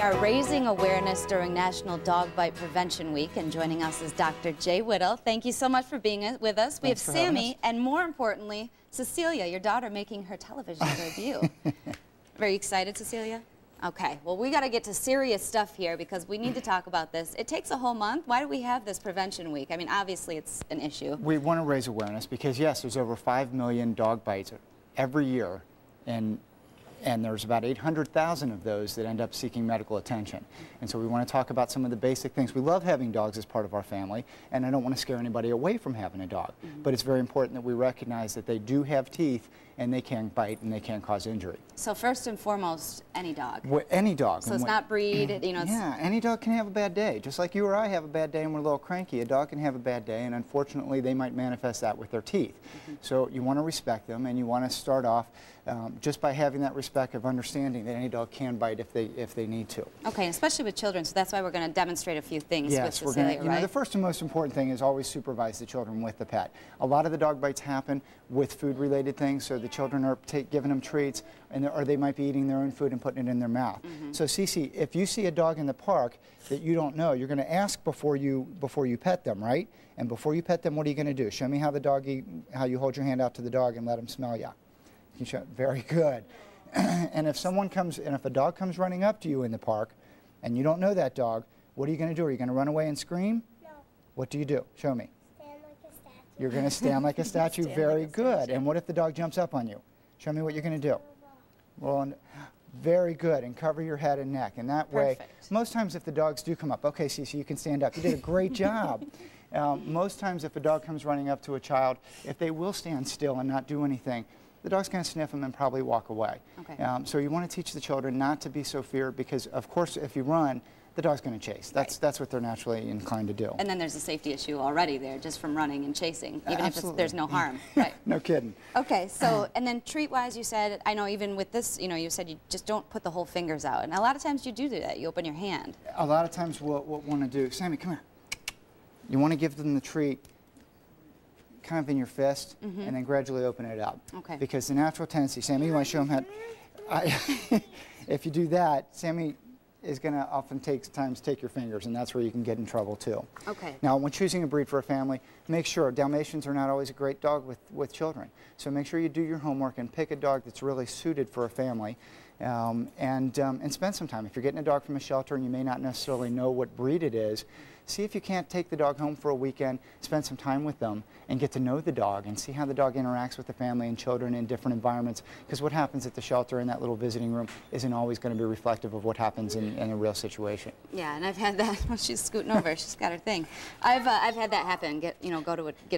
are raising awareness during National Dog Bite Prevention Week, and joining us is Dr. Whittle. Thank you so much for being with us. We have Sammy, and more importantly, Cecilia, your daughter, making her television debut. Very excited, Cecilia? Okay, well, we got to get to serious stuff here because we need to talk about this. It takes a whole month. Why do we have this prevention week? I mean, obviously it's an issue. We want to raise awareness because, yes, there's over 5 million dog bites every year, and there's about 800,000 of those that end up seeking medical attention. And so we want to talk about some of the basic things. We love having dogs as part of our family, and I don't want to scare anybody away from having a dog. But it's very important that we recognize that they do have teeth, and they can bite, and they can cause injury. So first and foremost, any dog? Any dog. So it's not breed, you know? Yeah, any dog can have a bad day. Just like you or I have a bad day and we're a little cranky, a dog can have a bad day, and unfortunately they might manifest that with their teeth. So you want to respect them, and you want to start off just by having that respect of understanding that any dog can bite if they need to. Okay, especially with children, so that's why we're going to demonstrate a few things with Cecilia, we're going to, you know, the first and most important thing is always supervise the children with the pet. A lot of the dog bites happen with food-related things, so the children are giving them treats, or they might be eating their own food and putting it in their mouth. So Cece, if you see a dog in the park that you don't know, you're going to ask before you pet them, right? And before you pet them, what are you going to do? Show me how how you hold your hand out to the dog and let him smell you. You can show, very good. And if a dog comes running up to you in the park, and you don't know that dog, what are you going to do? Are you going to run away and scream? No. What do you do? Show me. Stand like a statue. You're going to stand like a statue. Very good. And what if the dog jumps up on you? Show me what you're going to do. Roll. Very good. And cover your head and neck. And that way, most times if the dogs do come up, okay, Cece, you can stand up. You did a great job. Most times if a dog comes running up to a child, if they will stand still and not do anything, the dog's going to sniff them and probably walk away. Okay. So you want to teach the children not to be so feared because, of course, if you run, the dog's going to chase. That's what they're naturally inclined to do. And then there's a safety issue already there just from running and chasing, even if there's no harm. Right. No kidding. Okay, so, and then treat-wise, you said, I know even with this, you know, you said you just don't put the whole fingers out. And a lot of times you do that. You open your hand. A lot of times what we'll want to do, Sammy, come here. You want to give them the treat kind of in your fist, and then gradually open it up. Okay. Because the natural tendency, Sammy, you want to show him how, if you do that, Sammy is going to oftentimes take your fingers, and that's where you can get in trouble too. Okay. Now, when choosing a breed for a family, make sure Dalmatians are not always a great dog with children. So make sure you do your homework and pick a dog that's really suited for a family, and spend some time. If you're getting a dog from a shelter and you may not necessarily know what breed it is, see if you can't take the dog home for a weekend, spend some time with them, and get to know the dog and see how the dog interacts with the family and children in different environments. Because what happens at the shelter in that little visiting room isn't always going to be reflective of what happens in a real situation. Yeah, and I've had that. Well, she's scooting over. She's got her thing. I've had that happen. Get a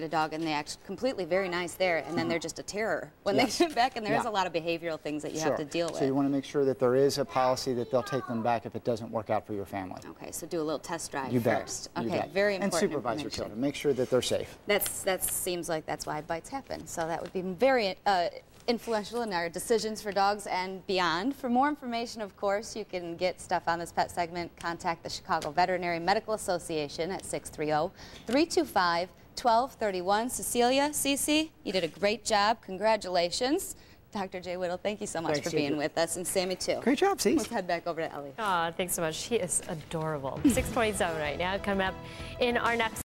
dog, and they act completely very nice there, and then they're just a terror when they get back. And there is a lot of behavioral things that you have to deal with. So you want to make sure that there is a policy that they'll take them back if it doesn't work out for your family. Okay, so do a little test drive You first. Bet. Okay, very important. And supervise your children. Make sure that they're safe. That seems like that's why bites happen. So that would be very influential in our decisions for dogs and beyond. For more information, of course, you can get stuff on this pet segment. Contact the Chicago Veterinary Medical Association at 630-325-1231. Cecilia, Cece, you did a great job. Congratulations. Dr. Whittle, thank you so much for being with us, and Sammy too. Great job, Cece. Let's head back over to Ellie. Oh, thanks so much. She is adorable. 6:27 right now. Coming up in our next